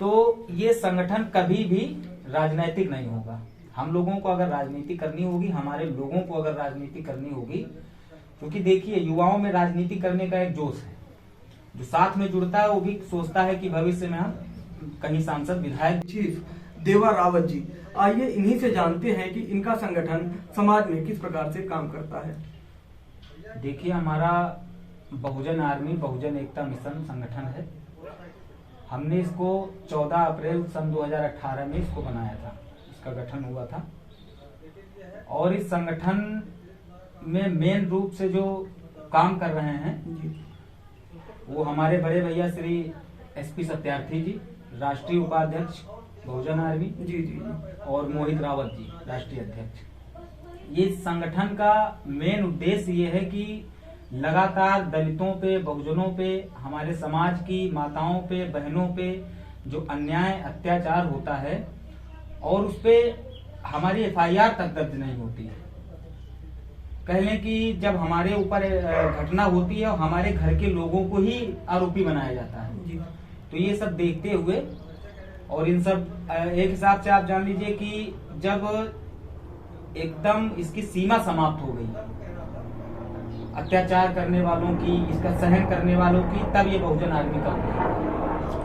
तो ये संगठन कभी भी राजनीतिक नहीं होगा। हम लोगों को अगर राजनीति करनी होगी, हमारे लोगों को अगर राजनीति करनी होगी, क्योंकि देखिए युवाओं में राजनीति करने का एक जोश है, जो साथ में जुड़ता है वो भी सोचता है कि भविष्य में हम कहीं सांसद विधायक। चीफ देवा रावत जी, आइए इन्हीं से जानते हैं कि इनका संगठन समाज में किस प्रकार से काम करता है। देखिए हमारा बहुजन आर्मी बहुजन एकता मिशन संगठन है। हमने इसको 14 अप्रैल सन 2018 में इसको बनाया था, इसका गठन हुआ था। और इस संगठन में मेन रूप से जो काम कर रहे हैं वो हमारे बड़े भैया श्री एसपी सत्यार्थी जी, राष्ट्रीय उपाध्यक्ष बहुजन आर्मी जी, और मोहित रावत जी, राष्ट्रीय अध्यक्ष। ये संगठन का मेन उद्देश्य ये है कि लगातार दलितों पे, बहुजनों पे, हमारे समाज की माताओं पे, बहनों पे जो अन्याय अत्याचार होता है और उस पे हमारी FIR तक दर्ज नहीं होती है। कह लें कि जब हमारे ऊपर घटना होती है और हमारे घर के लोगों को ही आरोपी बनाया जाता है। तो ये सब देखते हुए और इन सब एक हिसाब से आप जान लीजिए कि जब एकदम इसकी सीमा समाप्त हो गई अत्याचार करने वालों की, इसका सहन करने वालों की, तब ये बहुजन आर्मी का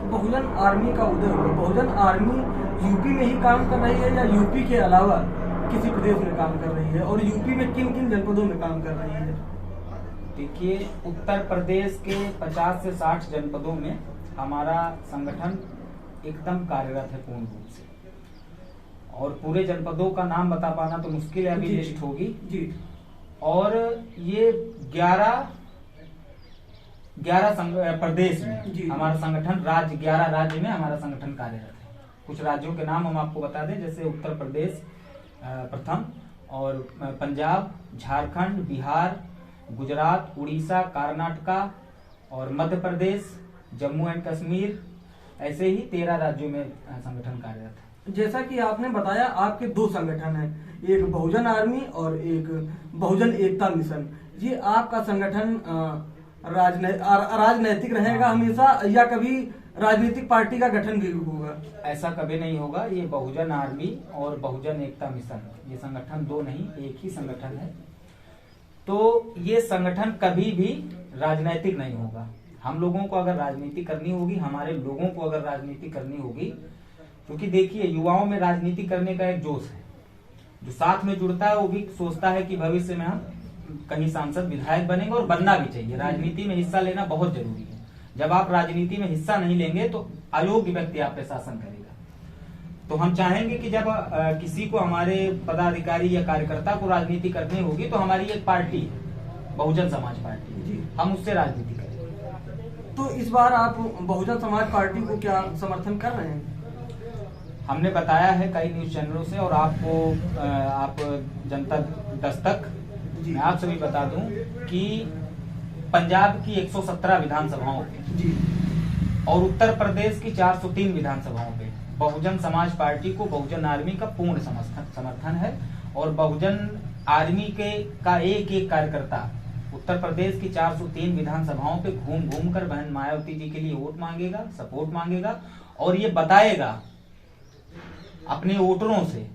बहुजन आर्मी का उदय हुआ। बहुजन आर्मी यूपी में ही काम कर रही है या यूपी के अलावा किसी प्रदेश में काम कर रही है, और यूपी में किन किन जनपदों में काम कर रही है? देखिए उत्तर प्रदेश के 50 से 60 जनपदों में हमारा संगठन एकदम कार्यरत है पूर्ण रूप से, और पूरे जनपदों का नाम बता पाना तो मुश्किल है, अभी लिस्ट होगी जी। और ये 11 प्रदेश में हमारा संगठन, 11 राज्य में हमारा संगठन कार्यरत है। कुछ राज्यों के नाम हम आपको बता दें, जैसे उत्तर प्रदेश प्रथम, और पंजाब, झारखंड, बिहार, गुजरात, उड़ीसा, कर्नाटका और मध्य प्रदेश, जम्मू एंड कश्मीर, ऐसे ही 13 राज्यों में संगठन कार्यरत है। जैसा कि आपने बताया आपके 2 संगठन हैं, एक बहुजन आर्मी और एक बहुजन एकता मिशन। ये आपका संगठन राजनैतिक रहेगा हमेशा या कभी राजनीतिक पार्टी का गठन भी होगा? ऐसा कभी नहीं होगा। ये बहुजन आर्मी और बहुजन एकता मिशन, ये संगठन 2 नहीं, एक ही संगठन है। तो ये संगठन कभी भी राजनीतिक नहीं होगा। हम लोगों को अगर राजनीति करनी होगी, हमारे लोगों को अगर राजनीति करनी होगी, क्योंकि देखिए युवाओं में राजनीति करने का एक जोश है, जो साथ में जुड़ता है वो भी सोचता है कि भविष्य में हम कहीं सांसद विधायक बनेंगे, और बनना भी चाहिए। राजनीति में हिस्सा लेना बहुत जरूरी है। जब आप राजनीति में हिस्सा नहीं लेंगे तो अयोग्य व्यक्ति आप पे शासन करेगा। तो हम चाहेंगे कि जब किसी को, हमारे पदाधिकारी या कार्यकर्ता को राजनीति करनी होगी, तो हमारी एक पार्टी है बहुजन समाज पार्टी, हम उससे राजनीति करेंगे। तो इस बार आप बहुजन समाज पार्टी को क्या समर्थन कर रहे हैं? हमने बताया है कई न्यूज चैनलों से, और आपको आप जनता दस्तक मैं आप सभी बता दूं कि पंजाब की 117 विधानसभाओं पे और उत्तर प्रदेश की 403 विधानसभाओं पे बहुजन समाज पार्टी को बहुजन आर्मी का पूर्ण समर्थन है। और बहुजन आर्मी का एक कार्यकर्ता उत्तर प्रदेश की 403 विधानसभाओं पे घूम घूम कर बहन मायावती जी के लिए वोट मांगेगा, सपोर्ट मांगेगा, और ये बताएगा अपने वोटरों से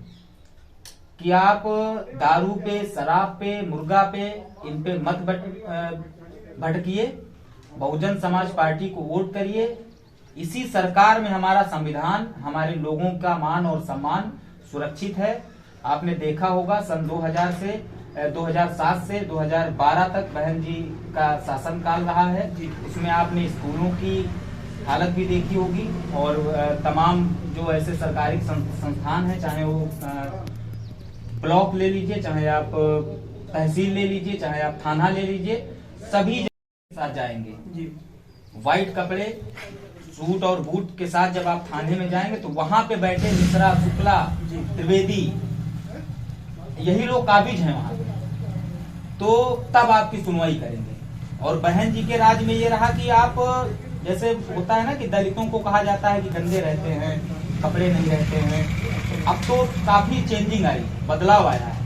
कि आप दारू पे, शराब पे, मुर्गा पे, इन पे मत भटकिए, बहुजन समाज पार्टी को वोट करिए। इसी सरकार में हमारा संविधान, हमारे लोगों का मान और सम्मान सुरक्षित है। आपने देखा होगा सन 2007 से 2012 तक बहन जी का शासनकाल रहा है। इसमें आपने स्कूलों की हालत भी देखी होगी, और तमाम जो ऐसे सरकारी संस्थान हैं, चाहे वो ब्लॉक ले लीजिए, चाहे आप तहसील ले लीजिए, चाहे आप थाना ले लीजिए, सभी के साथ जाएंगे जी। व्हाइट कपड़े, सूट और बूट के साथ जब आप थाने में जाएंगे तो वहां पे बैठे मिश्रा, शुक्ला, त्रिवेदी, यही लोग काबिज हैं वहां पे, तो तब आपकी सुनवाई करेंगे। और बहन जी के राज में ये रहा कि आप, जैसे होता है ना कि दलितों को कहा जाता है कि गंदे रहते हैं, कपड़े नहीं रहते हैं, अब तो काफी चेंजिंग आई, बदलाव आया है।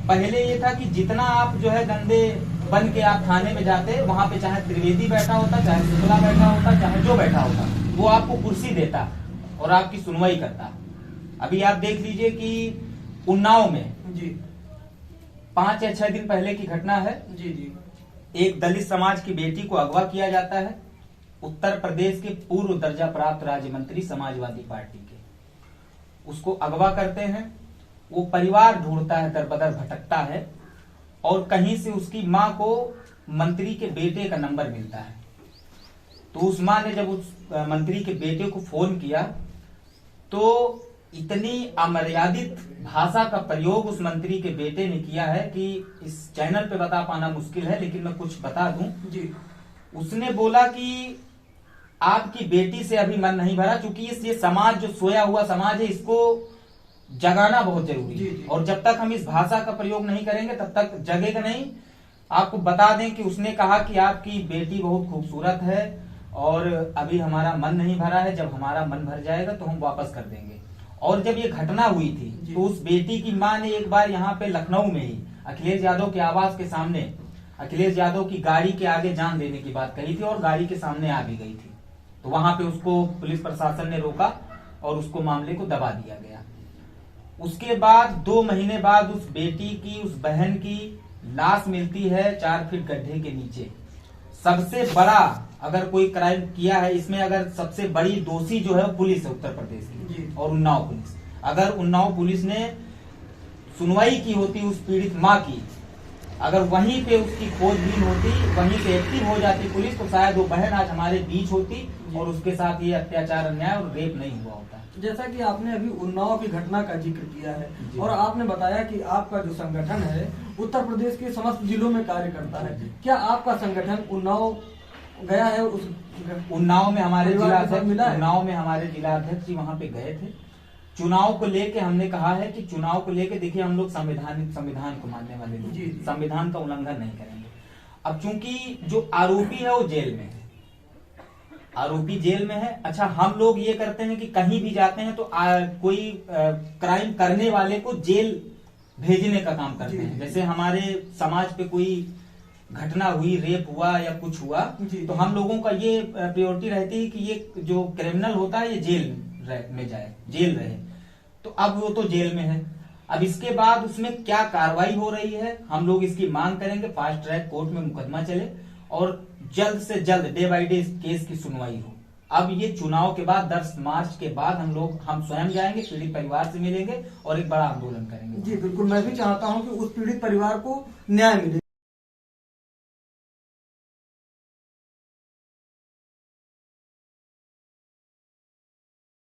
पहले ये था कि जितना आप जो है गंदे बन के आप थाने में जाते, वहां पे चाहे त्रिवेदी बैठा होता, चाहे शुक्ला बैठा होता, चाहे जो बैठा होता, वो आपको कुर्सी देता और आपकी सुनवाई करता। अभी आप देख लीजिए कि उन्नाव में जी 5 या 6 दिन पहले की घटना है। जी जी एक दलित समाज की बेटी को अगवा किया जाता है, उत्तर प्रदेश के पूर्व दर्जा प्राप्त राज्य मंत्री समाजवादी पार्टी के, उसको अगवा करते हैं। वो परिवार ढूंढता है, दरबदर भटकता है, और कहीं से उसकी मां को मंत्री के बेटे का नंबर मिलता है। तो उस मां ने जब उस मंत्री के बेटे को फोन किया तो इतनी अमर्यादित भाषा का प्रयोग उस मंत्री के बेटे ने किया है कि इस चैनल पे बता पाना मुश्किल है, लेकिन मैं कुछ बता दूं जी। उसने बोला कि आपकी बेटी से अभी मन नहीं भरा, क्योंकि ये समाज जो सोया हुआ समाज है इसको जगाना बहुत जरूरी है, और जब तक हम इस भाषा का प्रयोग नहीं करेंगे तब तक जगेगा नहीं। आपको बता दें कि उसने कहा कि आपकी बेटी बहुत खूबसूरत है और अभी हमारा मन नहीं भरा है, जब हमारा मन भर जाएगा तो हम वापस कर देंगे। और जब ये घटना हुई थी तो उस बेटी की मां ने एक बार यहाँ पे लखनऊ में ही अखिलेश यादव के आवास के सामने अखिलेश यादव की गाड़ी के आगे जान देने की बात कही थी, और गाड़ी के सामने आ भी गई थी। तो वहां पे उसको पुलिस प्रशासन ने रोका और उसको मामले को दबा दिया गया। उसके बाद 2 महीने बाद उस बेटी की, उस बहन की लाश मिलती है 4 फीट गड्ढे के नीचे। सबसे बड़ा अगर कोई क्राइम किया है इसमें, अगर सबसे बड़ी दोषी जो है वो पुलिस है उत्तर प्रदेश की और उन्नाव पुलिस। अगर उन्नाव पुलिस ने सुनवाई की होती उस पीड़ित मां की, अगर वहीं पे उसकी खोजबीन होती, वहीं से एक्टिव हो जाती पुलिस, तो शायद वो बहन आज हमारे बीच होती और उसके साथ ये अत्याचार, अन्याय और रेप नहीं हुआ होता। जैसा कि आपने अभी उन्नाव की घटना का जिक्र किया है और आपने बताया कि आपका जो संगठन है उत्तर प्रदेश के समस्त जिलों में कार्य करता है, क्या आपका संगठन उन्नाव गया है? उस उन्नाव में हमारे जिला अध्यक्ष जी वहां पे गए थे। चुनाव को लेके हमने कहा है कि चुनाव को लेके देखिए हम लोग संविधान को मानने वाले लोग, संविधान का उल्लंघन नहीं करेंगे। अब चूंकि जो आरोपी है वो जेल में है, आरोपी जेल में है। अच्छा, हम लोग ये करते हैं कि कहीं भी जाते हैं तो कोई क्राइम करने वाले को जेल भेजने का काम करते हैं। जैसे हमारे समाज पे कोई घटना हुई, रेप हुआ या कुछ हुआ, तो हम लोगों का ये प्रायोरिटी रहती है कि ये जो क्रिमिनल होता है ये जेल में जाए, जेल रहे। तो अब वो तो जेल में है। अब इसके बाद उसमें क्या कार्रवाई हो रही है, हम लोग इसकी मांग करेंगे फास्ट ट्रैक कोर्ट में मुकदमा चले और जल्द से जल्द डे बाय डे इस केस की सुनवाई हो। अब ये चुनाव के बाद 10 मार्च के बाद हम स्वयं जाएंगे, पीड़ित परिवार से मिलेंगे और एक बड़ा आंदोलन करेंगे। जी बिल्कुल, मैं भी चाहता हूं कि उस पीड़ित परिवार को न्याय मिले।